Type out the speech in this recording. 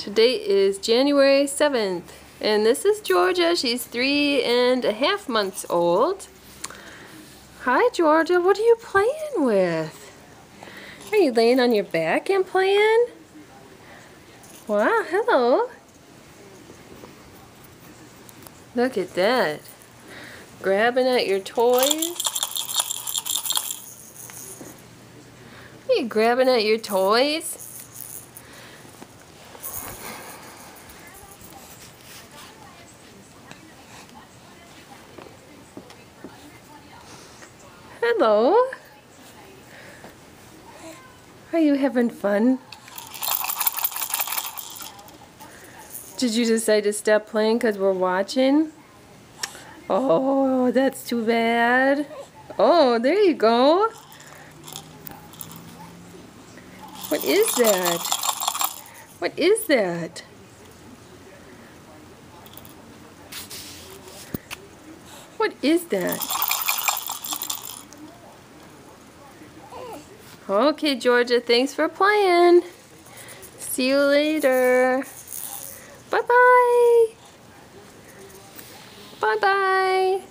Today is January 7th, and this is Georgia. She's 3.5 months old. Hi, Georgia. What are you playing with? Are you laying on your back and playing? Wow, hello. Look at that. Grabbing at your toys. Are you grabbing at your toys? Hello. Are you having fun? Did you decide to stop playing because we're watching? Oh, that's too bad. Oh, there you go. What is that? What is that? What is that? Okay, Georgia, thanks for playing. See you later. Bye-bye. Bye-bye.